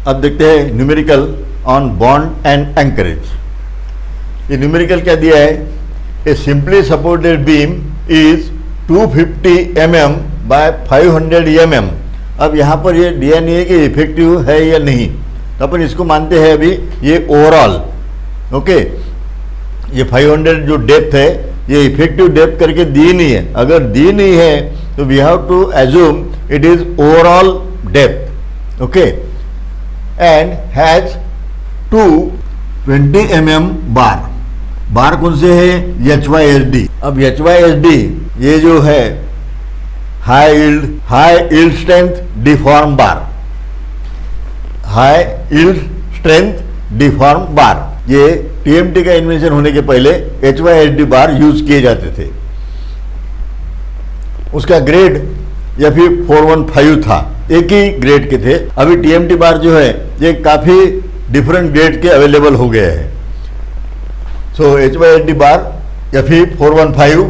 अब देखते हैं numerical on bond and anchorage. ये न्यूमेरिकल क्या दिया है, a simply supported beam is 250 mm by 500 mm। अब यहाँ पर ये दिया नहीं है कि इफेक्टिव है या नहीं, तो अपन इसको मानते हैं अभी ये ओवरऑल। ओके, ये 500 जो डेप्थ है ये इफेक्टिव डेप्थ करके दी नहीं है। अगर दी नहीं है तो we have to assume it is overall depth. Okay, and has 220 mm bar. Bar कौन से है, HYSD। अब HYSD ये जो है high yield strength deform bar, high yield strength deform bar. ये TMT का इन्वेंशन होने के पहले HYSD बार यूज किए जाते थे। उसका ग्रेड FE415 था, एक ही ग्रेड के थे। अभी TMT बार जो है ये काफी डिफरेंट ग्रेड के अवेलेबल हो गए हैं। सो HYSD बार FE415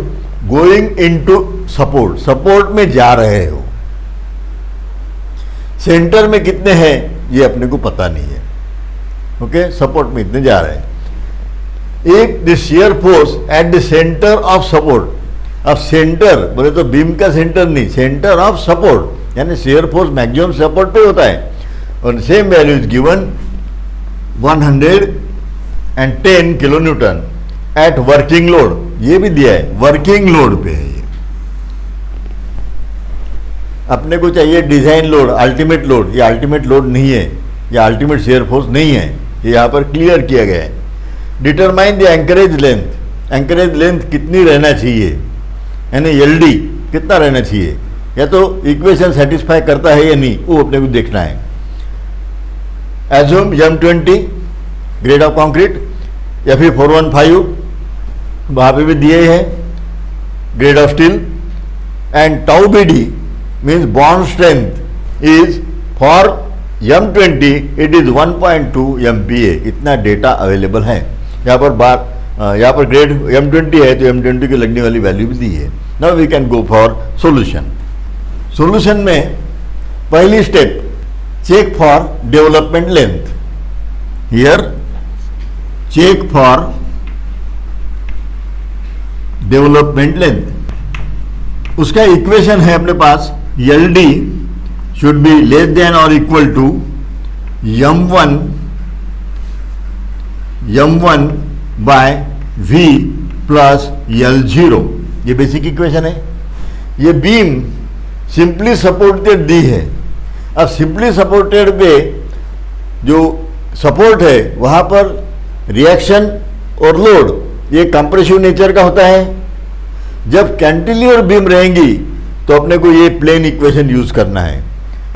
गोइंग इनटू सपोर्ट में जा रहे हो। सेंटर में कितने हैं ये अपने को पता नहीं है। ओके, सपोर्ट में इतने जा रहे हैं। If the shear force at the centre of support. अब सेंटर बोले तो बीम का सेंटर नहीं, सेंटर ऑफ सपोर्ट, यानी शियर फोर्स मैक्सिमम सपोर्ट पे होता है। और same value is given 110 kilo newton at working load. ये भी दिया है, वर्किंग लोड पे है ये। अपने को चाहिए डिजाइन लोड, अल्टीमेट लोड। ये अल्टीमेट लोड नहीं है, ये अल्टीमेट शियर फोर्स नहीं है, ये यहाँ पर क्लियर किया गया है। Determine the anchorage length. Anchorage length कितनी रहना चाहिए, यानी LD कितना रहना चाहिए, या तो इक्वेशन सेटिस्फाई करता है या नहीं, वो अपने को देखना है। Assume M20 grade of concrete, FE415 वहाँ पे भी दिए हैं grade of steel, and tau BD means bond strength is for M20 it is 1.2 MPa। इतना डेटा अवेलेबल है यहाँ पर। यहाँ पर ग्रेड M20 है तो M20 की लगने वाली वैल्यू भी दी है। Now we can go for solution. Solution में पहली step, check for development length. Here check for development length. उसका इक्वेशन है अपने पास, LD should be less than or equal to m1 by V plus L0। ये basic equation है। ये beam simply supported दी है। अब सिंपली सपोर्टेड पे जो सपोर्ट है वहां पर रिएक्शन और लोड ये कंप्रेसिव नेचर का होता है। जब कैंटिलीवर बीम रहेंगी तो अपने को ये प्लेन इक्वेशन यूज करना है।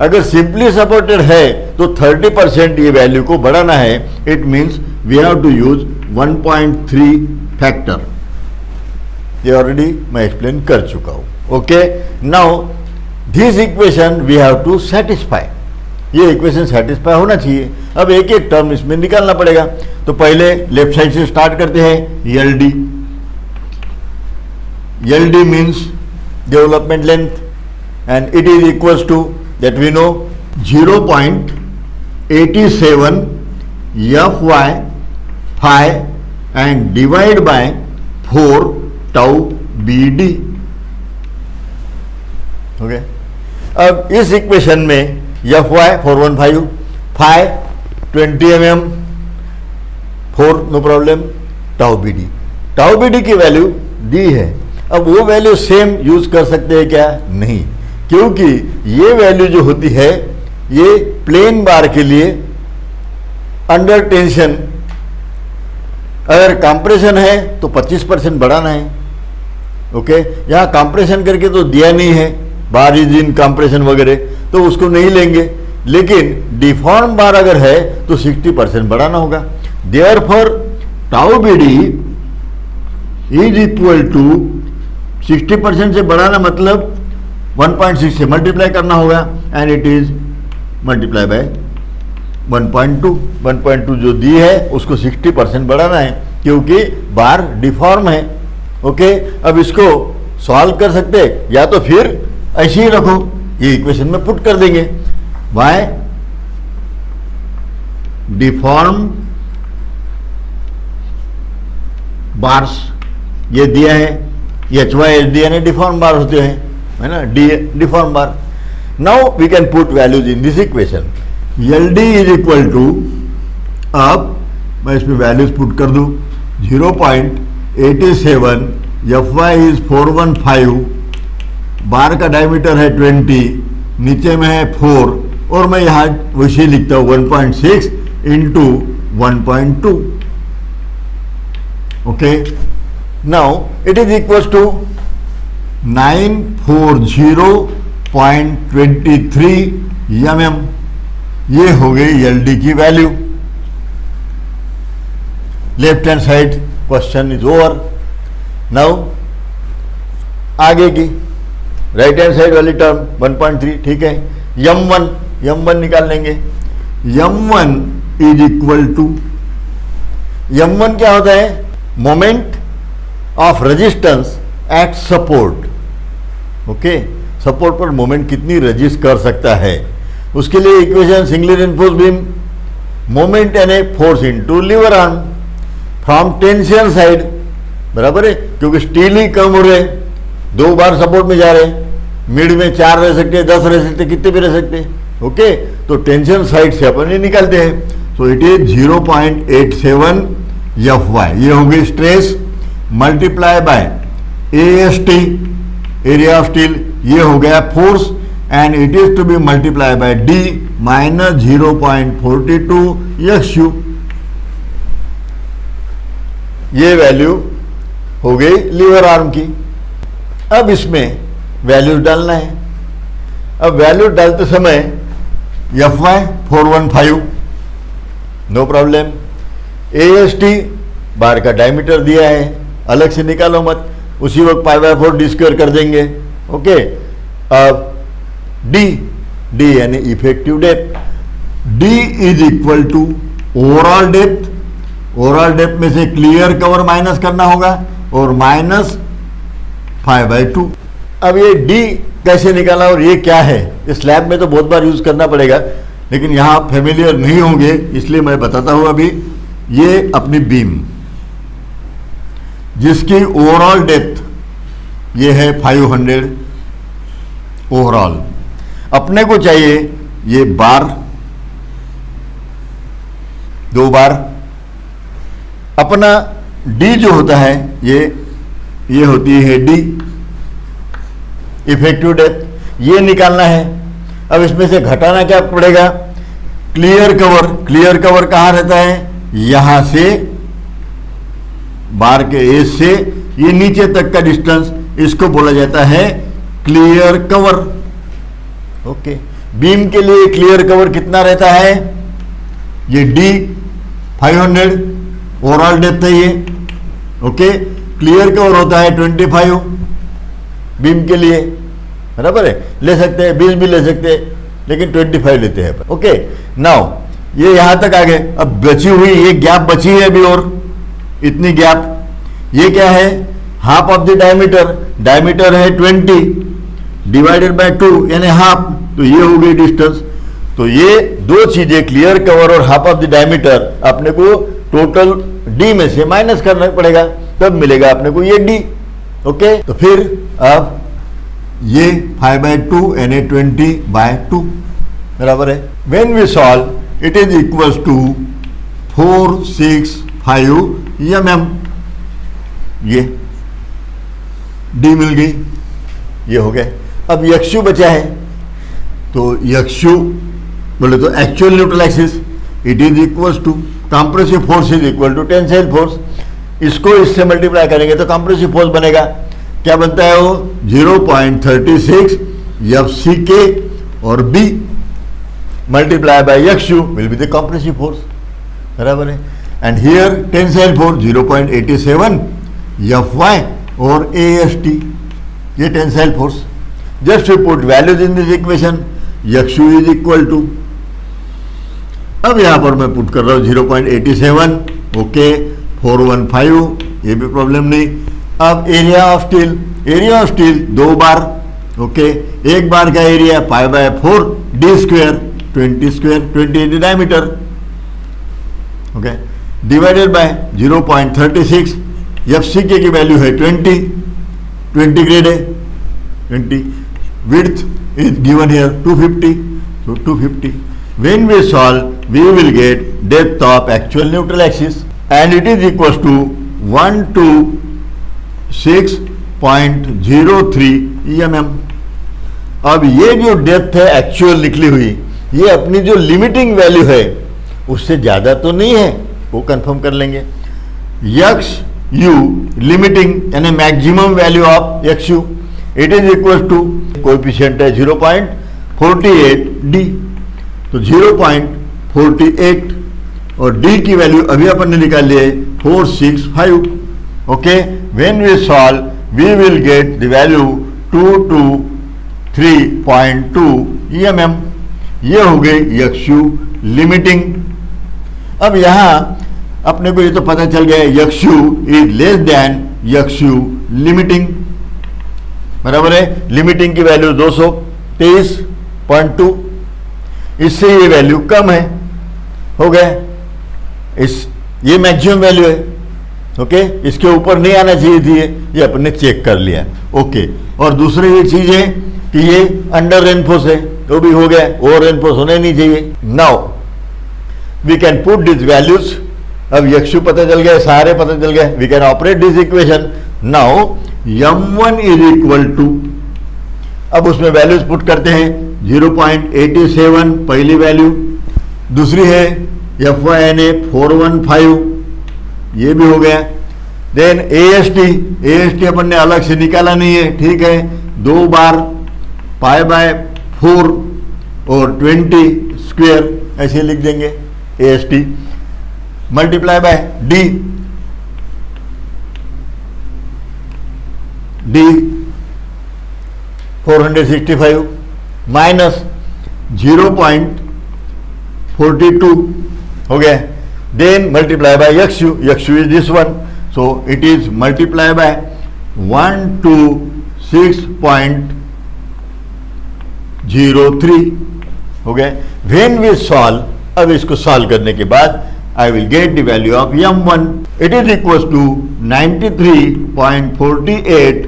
अगर सिंपली सपोर्टेड है तो 30% ये वैल्यू को बढ़ाना है। It means we have to use 1.3 factor. ये ऑलरेडी मैं एक्सप्लेन कर चुका हूं। Okay, now this equation we have to satisfy. ये इक्वेशन सेटिस्फाई होना चाहिए। अब एक एक टर्म इसमें निकालना पड़ेगा। तो पहले लेफ्ट साइड से स्टार्ट करते हैं। LD means development length, and it is equals to that we know 0.87 Fy phi and divide by 4 tau BD। Okay, अब इस इक्वेशन में Fy 415, phi 20 mm, 4 no problem, tau BD की value दी है। अब वो वैल्यू सेम यूज कर सकते हैं क्या, नहीं, क्योंकि ये वैल्यू जो होती है ये प्लेन बार के लिए अंडर टेंशन, अगर कंप्रेशन है तो 25% बढ़ाना है। ओके, यहाँ कंप्रेशन करके तो दिया नहीं है, बार इज इन कंप्रेशन वगैरह, तो उसको नहीं लेंगे। लेकिन डिफॉर्म बार अगर है तो 60% बढ़ाना होगा। Therefore tau BD is equal to 60% से बढ़ाना मतलब 1.6 से मल्टीप्लाई करना होगा, and it is multiply by 1.2 जो दी है उसको 60% बढ़ाना है, क्योंकि बार डिफॉर्म है। ओके, अब इसको सॉल्व कर सकते हैं, या तो फिर ऐसे ही रखो, ये इक्वेशन में पुट कर देंगे। y डिफॉर्म बार्स ये दिया है, HYS दिया है, डिफॉर्म बार होते हैं, है ना, deform bar. Now we can put values in this equation. LD is equal to, अब मैं इसमें वैल्यूज पुट कर दूं, 0.87, FY इज 415, बार का डायमीटर है 20, नीचे में है 4, और मैं यहाँ वैसे लिखता हूँ 1.6 into 1.2. Okay, now it is equal to 940.23 mm. ये हो गई LD की वैल्यू. Left hand side question is over. Now आगे की राइट हैंड साइड वाली टर्म 1.3, ठीक है. M1 निकाल लेंगे. M1 is equal to, M1 क्या होता है? Moment of resistance at support. Okay, support पर मोमेंट कितनी रेजिस्ट कर सकता है, उसके लिए equation singly reinforced beam moment यानी force into lever arm from tension side, बराबर है, क्योंकि स्टील ही कम हो रहे, 2 बार सपोर्ट में जा रहे, मिड में 4 रह सकते, 10 रह सकते, कितने भी रह सकते. ओके, तो टेंशन साइड से अपन ये निकालते हैं. So it is 0.87 FY. ये हो गई stress multiply by AST, area of steel, ये हो गया force, and it is to be multiply by D minus 0.42 XU. ये वैल्यू हो गई लीवर आर्म की. अब इसमें वैल्यू डालना है. अब वैल्यू डालते समय FY 415, नो प्रॉब्लम. AST बार का डायमीटर दिया है, अलग से निकालो मत, उसी वक्त π/4 D स्क्वायर कर देंगे. ओके, अब D यानी effective depth. D is equal to overall depth. Overall depth में से क्लियर कवर माइनस करना होगा, और माइनस 5/2. अब ये D कैसे निकाला और ये क्या है, इस स्लैब में तो बहुत बार यूज करना पड़ेगा, लेकिन यहाँ फेमिलियर नहीं होंगे, इसलिए मैं बताता हूँ अभी. ये अपनी बीम जिसकी ओवरऑल डेप्थ ये है 500 ओवरऑल. अपने को चाहिए ये बार, 2 बार. अपना D जो होता है ये होती है D इफेक्टिव डेप्थ, ये निकालना है. अब इसमें से घटाना क्या पड़ेगा? क्लियर कवर कहाँ रहता है? यहां से बार के एज से ये नीचे तक का डिस्टेंस, इसको बोला जाता है क्लियर कवर. ओके, बीम के लिए क्लियर कवर कितना रहता है? ये D 500 ओवरऑल डेप्थ है ये. ओके, क्लियर कवर होता है 25 बीम के लिए, बराबर है. ले सकते हैं 20 भी ले सकते हैं, लेकिन 25 लेते हैं. ओके, नाउ ये यहां तक आ गए. अब बची हुई ये गैप बची है अभी, और इतनी गैप, ये क्या है? हाफ ऑफ द डायमीटर है 20 डिवाइडेड बाय 2 यानी हाफ, तो ये हो गई डिस्टेंस. तो ये 2 चीजें, क्लियर कवर और हाफ ऑफ द डायमीटर, अपने को टोटल D में से माइनस करना पड़ेगा, तब मिलेगा अपने को ये D. ओके, तो फिर अब ये 5/2 यानी 20/2 बराबर है. When we solve it is equals to 465 mm. ये D मिल गई, ये हो गया. अब XU बचा है, तो XU बोले तो actual neutral axis, it is equals to compressive force is equal to tensile force. इसको इससे मल्टीप्लाई करेंगे तो कंप्रेसिव फोर्स बनेगा. क्या बनता है वो? 0.36 FCK और B multiply by XU will be the compressive force, बराबर है. And here tensile force 0.87 FY और AST, ये tensile force. Just we put values in this equation. XU is equal to, अब यहां पर मैं पुट कर रहा हूं 0.87. ओके, 415, ये भी प्रॉब्लम नहीं. अब area of steel 2 bar. Okay, 1 bar का area π/4 D square 20 diameter. Okay, divided by 0.36, FCK की वैल्यू है 20 ग्रेड है 20, width is given here 250, so 250. When we solve, we will get depth of actual neutral axis and it is equals to 126.03 mm. अब ये जो depth है actual निकली हुई, ये अपनी जो लिमिटिंग वैल्यू है उससे ज़्यादा तो नहीं है, वो कंफर्म कर लेंगे. यक्स यू लिमिटिंग यानी maximum value of x u, it is equal to coefficient है 0.48 डी, तो 0.48 और डी की वैल्यू अभी अपन ने निकाल ली है 465. Okay, when we solve we will get the value 223.2 mm. ये हो गई यक्षु लिमिटिंग. अब यहाँ अपने को ये तो पता चल गया यक्षु इज लेस देन यक्षु लिमिटिंग, बराबर है. लिमिटिंग की वैल्यू 223.2, इससे ये वैल्यू कम है, हो गया. ये मैक्सिमम वैल्यू है. ओके, इसके ऊपर नहीं आना चाहिए थी, ये अपन ने चेक कर लिया. ओके, और दूसरी ये चीज है कि ये अंडर रेनफोर्स है, तो भी हो गया, ओवर रेनफोर्स होने नहीं चाहिए. Now we can put this values. अब यक्षु पता चल गया, सारे पता चल गए, we can operate this equation. Now m1 is equal to, अब उसमें वैल्यूज पुट करते हैं 0.87 पहली वैल्यू, दूसरी है FYNA 415, ये भी हो गया. देन AST अपन ने अलग से निकाला नहीं है, ठीक है, 2 बार π/4 और 20 स्क्वेयर ऐसे लिख देंगे AST, multiply by D 465 minus 0.42 हो गया. देन मल्टीप्लाई बाय यक्षु is this one, so it is multiply by 126.03 हो गया. व्हेन वी सॉल्व, अब इसको सॉल्व करने के बाद I will get the value of m1. It is equals to 93.48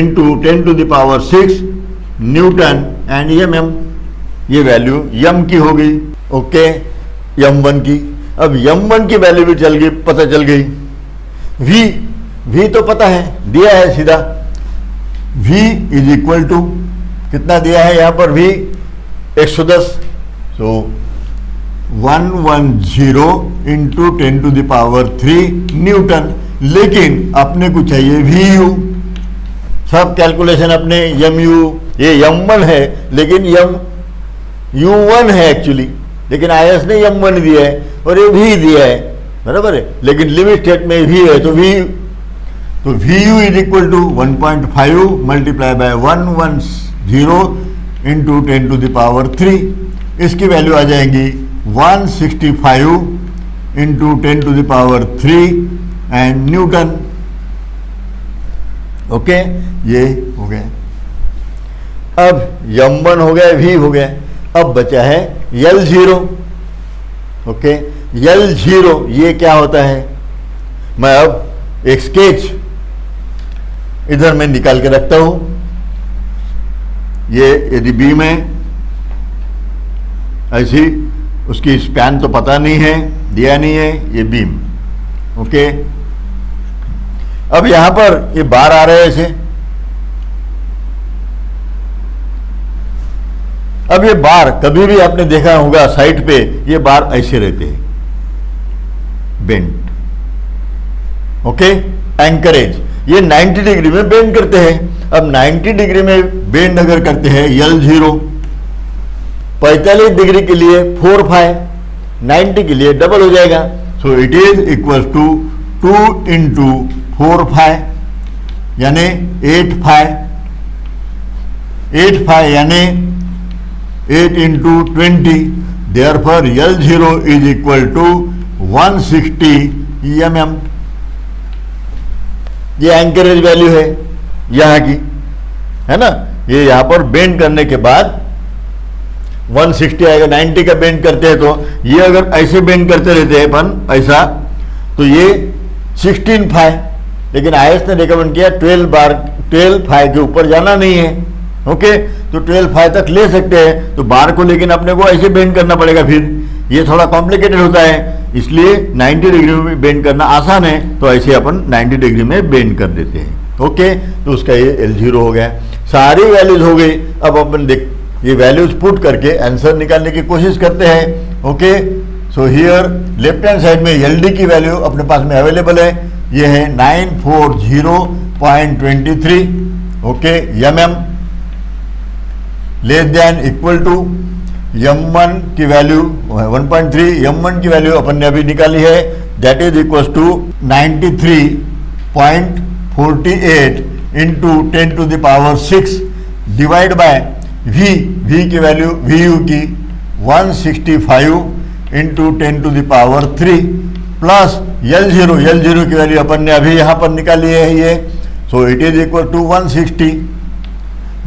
into 10 to the power 6 Newton and mm. ये value m की हो गई. ओके, m1 की. अब m1 की वैल्यू भी चल गई, पता चल गई. v तो पता है, दिया है सीधा. v इज इक्वल टू कितना दिया है यहाँ पर, v 110, so 110 into 10 to the power 3 newton. लेकिन अपने को चाहिए VU. सब कैलकुलेशन अपने MU, ये M1 है लेकिन U1 है एक्चुअली, लेकिन IS ने M1 दिया है और ये V दिया है, बराबर है. लेकिन लिमिट स्टेट में V है, तो VU is equal to 1.5 multiply by 110 into 10 to the power 3. इसकी वैल्यू आ जाएगी 165 into 10 to the power 3 and newton. Okay, ये हो गया. अब m1 हो गया, v हो गया. अब बचा है L0. ओके, L0 ये क्या होता है, मैं अब एक स्केच इधर मैं निकाल के रखता हूं. ये यदि बीम है ऐसी, उसकी स्पैन तो पता नहीं है, दिया नहीं है, ये बीम. ओके, अब यहां पर ये बार आ रहे हैं ऐसे. अब ये बार कभी भी आपने देखा होगा साइड पे, ये बार ऐसे रहते हैं बेंड. ओके, एंकरेज ये 90 डिग्री में बेंड करते हैं. अब 90 डिग्री में बेंड अगर करते हैं L0, 45 डिग्री के लिए 4 फाइ, 90 के लिए डबल हो जाएगा. So it is equal to 2 into 4 phi यानी 8 फाइ, 8 फाइ यानी 8 into 20. Therefore L0 is equal to 160 mm. ये एंकरेज वैल्यू है यहाँ की, है ना. ये यहाँ पर बेंड करने के बाद 160 आएगा। 90 का बेंड करते हैं तो ये अगर ऐसे बेंड करते रहते हैं अपन ऐसा, तो ये 16 फाइ, लेकिन IS ने रिकमेंड किया 12 फाइ के ऊपर जाना नहीं है। ओके, तो 12 फाइ तक ले सकते हैं, तो बार को लेकिन अपने को ऐसे बेंड करना पड़ेगा, फिर ये थोड़ा कॉम्प्लिकेटेड होता है, इसलिए 90 डिग्री में बेंड करना आसान है, तो ऐसे अपन 90 डिग्री में बेंड कर देते हैं। ओके, तो उसका ये L0 हो गया। सारी वैल्यूज हो गई। अब अपन देख ये वैल्यूज पुट करके आंसर निकालने की कोशिश करते हैं। Okay, so here left hand side में LD की वैल्यू अपने पास में अवेलेबल है, ये है 940.23। Okay, mm less than equal to m1 की वैल्यू 1.3, m1 की वैल्यू अपन ने अभी निकाली है, that is equal to 93.48 into 10 to the power 6 divide by v की वैल्यू vu की 165 into 10 to the power 3 plus L0 की वैल्यू अपन ने अभी यहाँ पर निकाली है ये, so it is equal to 160।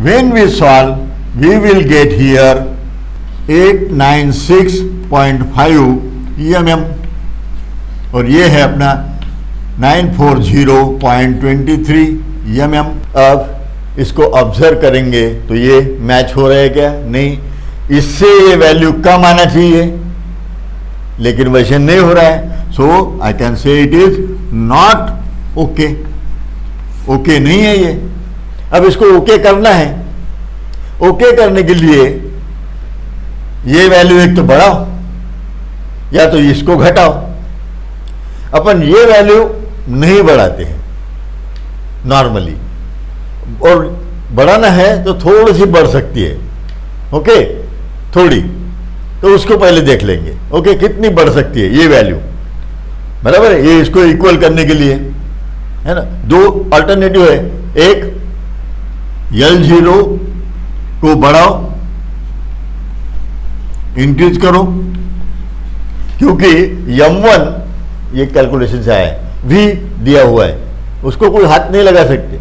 When we solve we will get here 896.5 mm और ये है अपना 940.23 mm। अब इसको ऑब्जर्व करेंगे तो ये मैच हो रहा है क्या? नहीं, इससे ये वैल्यू कम आना चाहिए, लेकिन वैसे नहीं हो रहा है, so I can say it is not okay. Okay नहीं है ये। अब इसको ओके करना है। ओके करने के लिए ये वैल्यू एक तो बढ़ाओ या तो इसको घटाओ। अपन ये वैल्यू नहीं बढ़ाते हैं नॉर्मली, और बढ़ाना है तो थोड़ी सी बढ़ सकती है। ओके, थोड़ी, तो उसको पहले देख लेंगे। ओके, कितनी बढ़ सकती है ये वैल्यू, बराबर है, ये इसको इक्वल करने के लिए है ना। दो अल्टरनेटिव है, एक L0 को बढ़ाओ, इंक्रीज करो, क्योंकि m1 ये कैलकुलेशन से आया है, v दिया हुआ है, उसको कोई हाथ नहीं लगा सकते।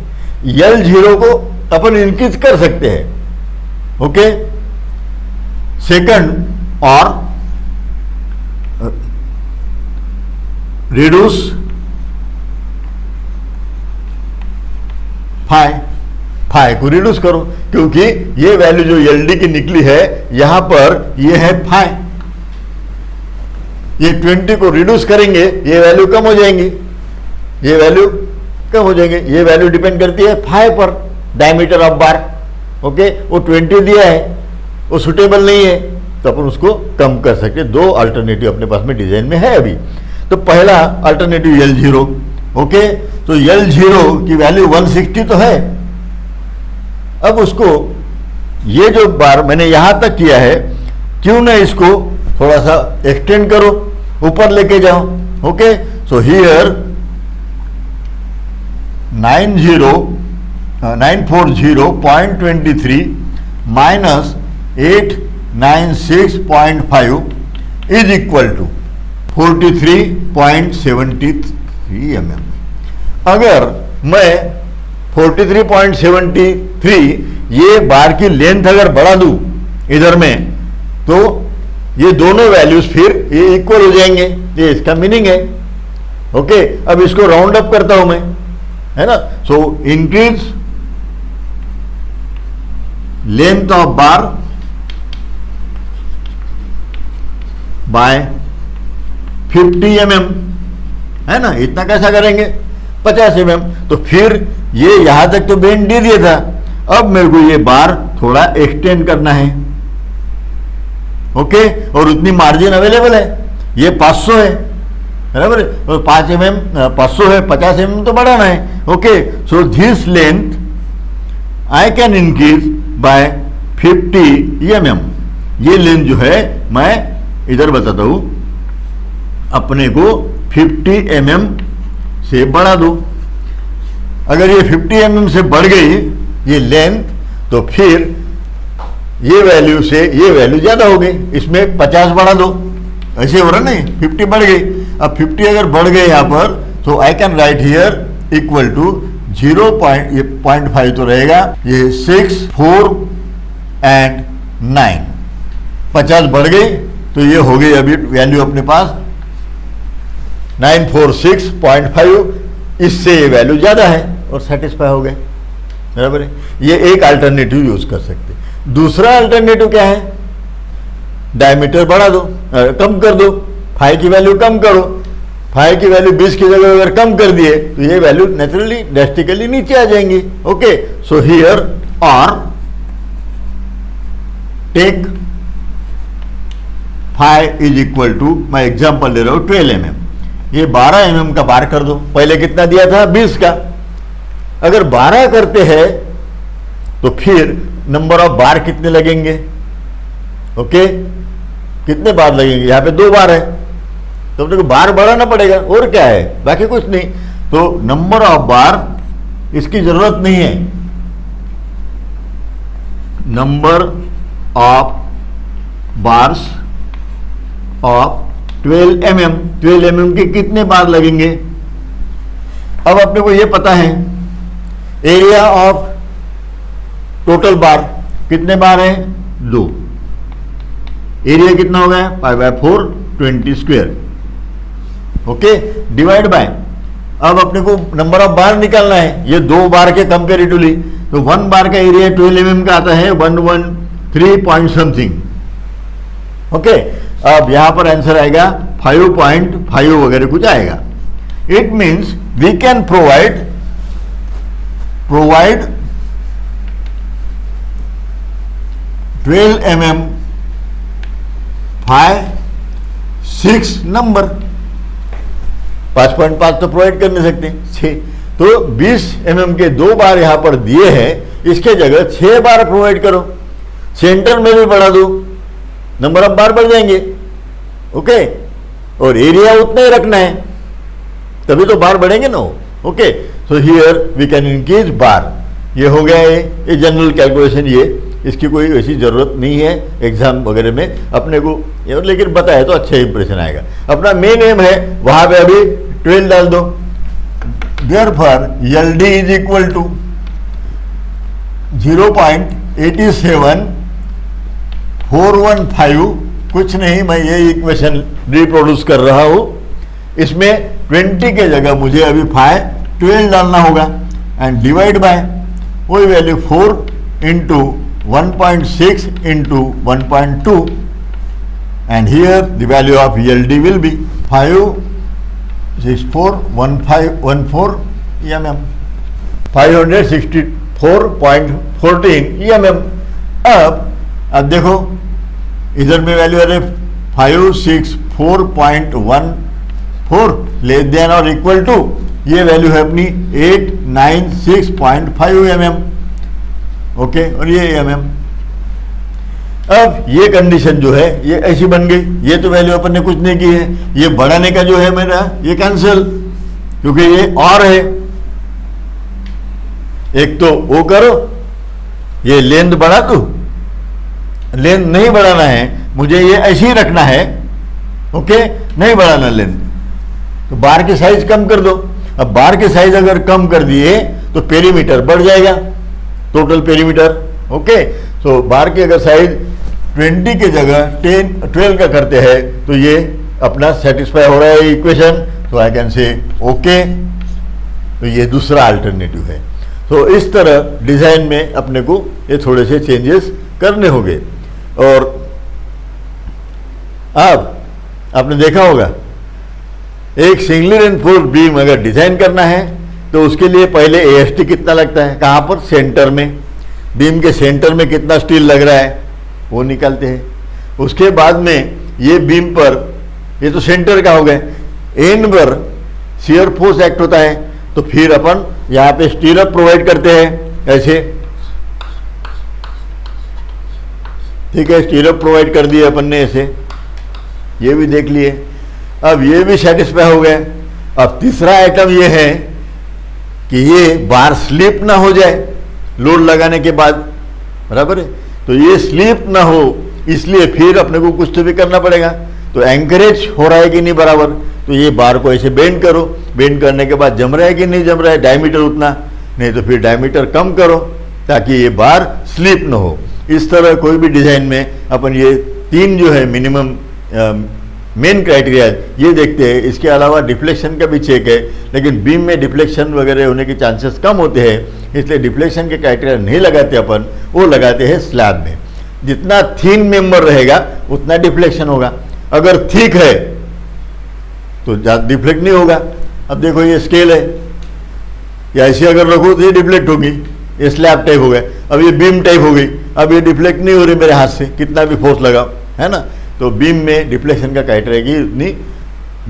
L0 को अपन इंक्रीज कर सकते हैं। ओके, सेकंड और रिड्यूस फाइ को रिड्यूस करो, क्योंकि ये वैल्यू जो LD की निकली है यहां पर ये है फाइ, ये 20 को रिड्यूस करेंगे ये वैल्यू कम हो जाएंगी, ये वैल्यू कम हो जाएंगे। ये वैल्यू डिपेंड करती है फाइ पर, डायमीटर ऑफ बार। ओके, वो 20 दिया है, वो सुटेबल नहीं है, तो अपन उसको कम कर सकते। दो अल्टरनेटिव अपने पास में डिजाइन में है अभी। तो पहला अल्टरनेटिव L0। ओके, तो L0 की वैल्यू 160 तो है। अब उसको ये जो बार मैंने यहां तक किया है, क्यों ना इसको थोड़ा सा एक्सटेंड करो, ऊपर लेके जाओ। Okay, so here 940.23 minus 896.5 is equal to 43.73 mm। अगर मैं 43.73 ये बार की लेंथ अगर बढ़ा दूं इधर में, तो ये दोनों वैल्यूज फिर ये इक्वल हो जाएंगे, ये इसका मीनिंग है। ओके, अब इसको राउंड अप करता हूं मैं, है ना। So increase length of bar by 50 mm, है ना। इतना कैसा करेंगे? 50 mm। तो फिर ये यहां तक तो बेंड दे दिया था, अब मेरे को ये बार थोड़ा एक्सटेंड करना है। ओके, और उतनी मार्जिन अवेलेबल है, ये 500 है, बराबर है, और 5 mm 500 है, 50 mm तो बढ़ाना है। Okay, so this length I can increase by 50 mm। ये लेंथ जो है मैं इधर बताता हूं, अपने को 50 mm से बढ़ा दो। अगर ये 50 mm से बढ़ गई ये लेंथ, तो फिर ये वैल्यू से ये वैल्यू ज्यादा हो गई, इसमें 50 बढ़ा दो, ऐसे हो रहा नहीं, 50 बढ़ गई। अब 50 अगर बढ़ गए यहां पर, तो I can write here equal to 0.5 तो रहेगा, ये 6, 4 and 9। 50 बढ़ गई तो ये हो गई अभी वैल्यू अपने पास 946.5, इससे ये वैल्यू ज़्यादा है और सेटिस्फाई हो गए, बराबर है। ये एक अल्टरनेटिव यूज कर सकते। दूसरा अल्टरनेटिव क्या है, डायमीटर बढ़ा दो, कम कर दो, फाई की वैल्यू कम करो। फाई की वैल्यू 20 की जगह अगर कम कर दिए तो ये वैल्यू नेचुरली ड्रेस्टिकली नीचे आ जाएंगी। ओके, सो हियर और take phi is equal to, मैं एग्जांपल ले रहा हूं 12 mm, ये 12 mm का बार कर दो। पहले कितना दिया था, 20 का। अगर 12 करते हैं तो फिर नंबर ऑफ बार कितने लगेंगे, ओके, कितने बार लगेंगे, यहां पे 2 बार है तो अपने को बार बढ़ाना पड़ेगा, और क्या है, बाकी कुछ नहीं। तो नंबर ऑफ बार इसकी जरूरत नहीं है। Number of bars of 12 mm, 12 mm के कितने बार लगेंगे। अब अपने को ये पता है एरिया ऑफ टोटल बार कितने बार है, 2। एरिया कितना हो गया, π/4 20 स्क्वायर, ओके, डिवाइड बाय, अब अपने को नंबर ऑफ बार निकालना है, ये 2 बार के कंपेरेटिवली, तो 1 बार का एरिया 12 mm का आता है 113 पॉइंट समथिंग, ओके। अब यहां पर आंसर आएगा 5.5 वगैरह कुछ आएगा। It means we can provide 12 mm 5, 6 number, 5.5 तो प्रोवाइड कर नहीं सकते, 6, तो 20 mm के 2 बार यहां पर दिए हैं, इसके जगह 6 बार प्रोवाइड करो, सेंटर में भी बढ़ा दो, नंबर ऑफ बार बढ़ जाएंगे, ओके। और एरिया उतना ही रखना है, तभी तो बार बढ़ेंगे ना, okay. So here we can increase bar. ये हो गया, ये जनरल कैलकुलेशन, ये इसकी कोई ऐसी जरूरत नहीं है एग्जाम वगैरह में अपने को, लेकिन बताए तो अच्छा इंप्रेशन आएगा। अपना मेन एम है, वहां पे अभी 12 डाल दो। Therefore LD is equal to 0.87415, कुछ नहीं, मैं ये इक्वेशन रिप्रोड्यूस कर रहा हूं। इसमें 20 के जगह मुझे अभी 12 डालना होगा एंड डिवाइड बाय वही value 4 into 1.6 into 1.2, and here the value of LD will be 5641514 mm, 564.14 mm। अब देखो इधर में वैल्यू आ रहे 564.14 लेस देन और इक्वल टू, ये वैल्यू है अपनी 896.5 mm, ओके, और ये mm। अब ये कंडीशन जो है ये ऐसी बन गई, ये तो वैल्यू अपन ने कुछ नहीं की है, ये बढ़ाने का जो है मेरा ये कैंसिल, क्योंकि ये और है। एक तो वो करो, ये लेंथ बढ़ा दो, लेंथ नहीं बढ़ाना है मुझे, ये ऐसे ही रखना है, ओके, नहीं बढ़ाना लेंथ, तो बार की साइज कम कर दो। अब बार की साइज अगर कम कर दिए तो पेरीमीटर बढ़ जाएगा, टोटल पेरीमीटर, ओके। तो बार की अगर साइज 20 के जगह 12 का करते हैं तो ये अपना सेटिस्फाई हो रहा है इक्वेशन, तो आई कैन से ओके। तो ये दूसरा अल्टरनेटिव है। तो इस तरह डिजाइन में अपने को ये थोड़े से चेंजेस करने होंगे। और अब आपने देखा होगा एक सिंगली रेनफोर्स्ड बीम अगर डिजाइन करना है तो उसके लिए पहले AST कितना लगता है, कहाँ पर, सेंटर में, बीम के सेंटर में कितना स्टील लग रहा है वो निकालते हैं। उसके बाद में ये बीम पर, ये तो सेंटर का हो गया, एंड पर शियर फोर्स एक्ट होता है, तो फिर अपन यहाँ पे स्टीरअप प्रोवाइड करते हैं ऐसे, ठीक है, स्टीरअप प्रोवाइड कर दिए अपन ने ऐसे, ये भी देख लिए। अब ये भी सेटिस्फाई हो गए। अब तीसरा आइटम ये है कि ये बार स्लिप ना हो जाए लोड लगाने के बाद, बराबर है, तो ये स्लिप ना हो इसलिए फिर अपने को कुछ तो भी करना पड़ेगा। तो एंकरेज हो रहा है कि नहीं बराबर, तो ये बार को ऐसे बेंड करो, बेंड करने के बाद जम रहा है कि नहीं जम रहा है, डायमीटर उतना, नहीं तो फिर डायमीटर कम करो ताकि ये बार स्लिप ना हो। इस तरह कोई भी डिजाइन में अपन ये तीन जो है मिनिमम मेन क्राइटेरिया ये देखते हैं। इसके अलावा डिफ्लेक्शन का भी चेक है, लेकिन बीम में डिफ्लेक्शन वगैरह होने के चांसेस कम होते हैं, इसलिए डिफ्लेक्शन के क्राइटेरिया नहीं लगाते अपन, वो लगाते हैं स्लैब में। जितना थिन मेंबर रहेगा उतना डिफ्लेक्शन होगा। अगर थिक है तो ज़्यादा डिफ्लेक्ट नहीं होगा। अब देखो ये स्केल है, या ऐसे अगर रखो तो ये डिफ्लेक्ट होगी, ये स्लैब टाइप हो गया। अब ये बीम टाइप हो गई, अब ये डिफ्लेक्ट नहीं हो रही मेरे हाथ से, कितना भी फोर्स लगाओ, है ना। तो बीम में डिफ्लेक्शन का क्राइटेरिया की उतनी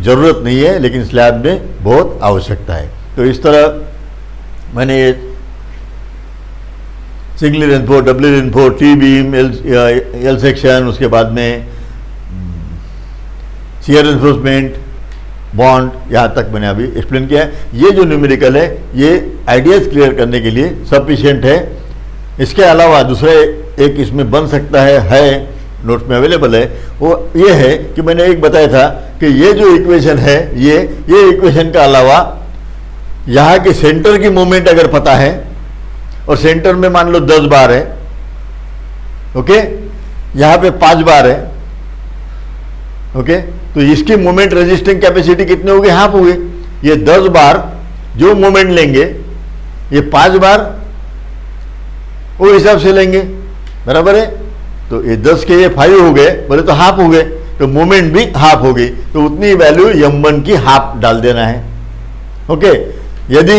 ज़रूरत नहीं है, लेकिन स्लैब में बहुत आवश्यकता है। तो इस तरह मैंने ये single reinforce, double reinforce, T beam, L section, उसके बाद में शियर रेनफोर्समेंट, बॉन्ड, यहाँ तक मैंने अभी एक्सप्लेन किया है। ये जो न्यूमेरिकल है ये आइडियाज़ क्लियर करने के लिए सफिशिएंट है। इसके अलावा दूसरे एक इसमें बन सकता है नोट्स में अवेलेबल है, वो ये है कि मैंने एक बताया था कि ये जो इक्वेशन है ये इक्वेशन के अलावा यहाँ के सेंटर की मोमेंट अगर पता है, और सेंटर में मान लो 10 बार है, ओके, यहाँ पे 5 बार है, ओके, तो इसकी मोमेंट रेजिस्टिंग कैपेसिटी कितनी होगी, हाफ होगी। ये 10 बार जो मोमेंट लेंगे, ये 5 बार वो हिसाब से लेंगे, बराबर है। तो ये 10 के ये 5 हो गए, बोले तो हाफ हो गए, तो मोमेंट भी हाफ हो गई, तो उतनी वैल्यू m1 की हाफ डाल देना है, ओके। यदि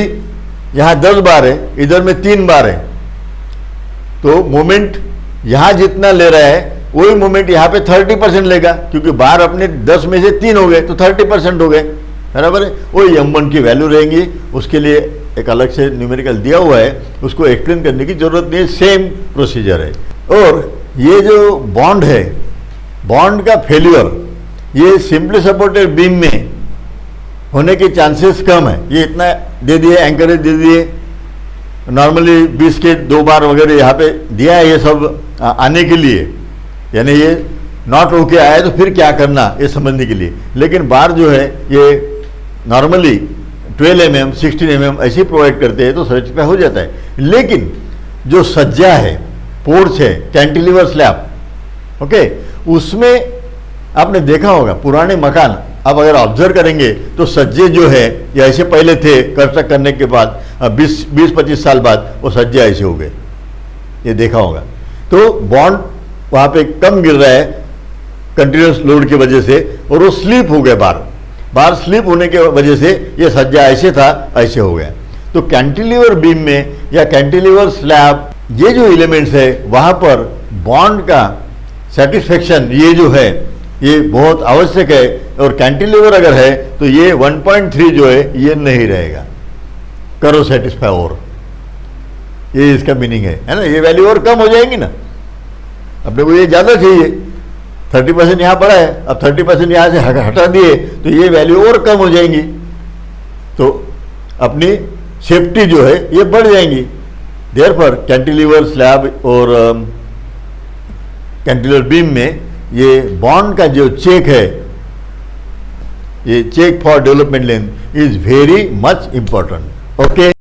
यहाँ 10 बार है, इधर में 3 बार है, तो मोमेंट यहाँ जितना ले रहा है वही मोमेंट यहाँ पे 30% लेगा, क्योंकि बार अपने 10 में से 3 हो गए तो 30% हो गए, बराबर है। वही m1 की वैल्यू रहेंगी। उसके लिए एक अलग से न्यूमेरिकल दिया हुआ है, उसको एक्सप्लेन करने की जरूरत नहीं है, सेम प्रोसीजर है। और ये जो बॉन्ड है, बॉन्ड का फेल्यूर ये सिंपली सपोर्टेड बीम में होने के चांसेस कम है। ये इतना दे दिए, एंकरेज दे दिए, नॉर्मली 20 के 2 बार वगैरह यहाँ पे दिया है ये सब आने के लिए, यानी ये नॉट होके आया तो फिर क्या करना ये समझने के लिए। लेकिन बार जो है ये नॉर्मली 12 mm 16 mm ऐसे प्रोवाइड करते हैं, तो सर्टिफाई हो जाता है। लेकिन जो सज्जा है, पोर्च है, कैंटिलीवर स्लैब, ओके, उसमें आपने देखा होगा पुराने मकान, आप अगर ऑब्जर्व करेंगे तो सज्जे जो है ये ऐसे पहले थे, कंस्ट्रक्ट करने के बाद 20-25 साल बाद वो सज्जे ऐसे हो गए, ये देखा होगा। तो बॉन्ड वहाँ पे कम गिर रहा है कंटिन्यूस लोड की वजह से, और वो स्लिप हो गया, बार स्लिप होने के वजह से ये सज्जा ऐसे था, ऐसे हो गया। तो कैंटिलीवर बीम में या कैंटिलीवर स्लैब, ये जो एलिमेंट्स है वहाँ पर बॉन्ड का सेटिस्फेक्शन ये जो है ये बहुत आवश्यक है। और कैंटिलीवर अगर है तो ये 1.3 जो है ये नहीं रहेगा, करो सेटिस्फाई, और ये इसका मीनिंग है ना। ये वैल्यू और कम हो जाएंगी ना, अपने को ये ज़्यादा चाहिए, 30% यहाँ पड़ा है, अब 30% यहाँ से हटा दिए तो ये वैल्यू और कम हो जाएंगी, तो अपनी सेफ्टी जो है ये बढ़ जाएंगी। देयरफॉर कैंटिलीवर स्लैब और कैंटिलीवर बीम में ये बॉन्ड का जो चेक है, ये check for development length is very much important, okay.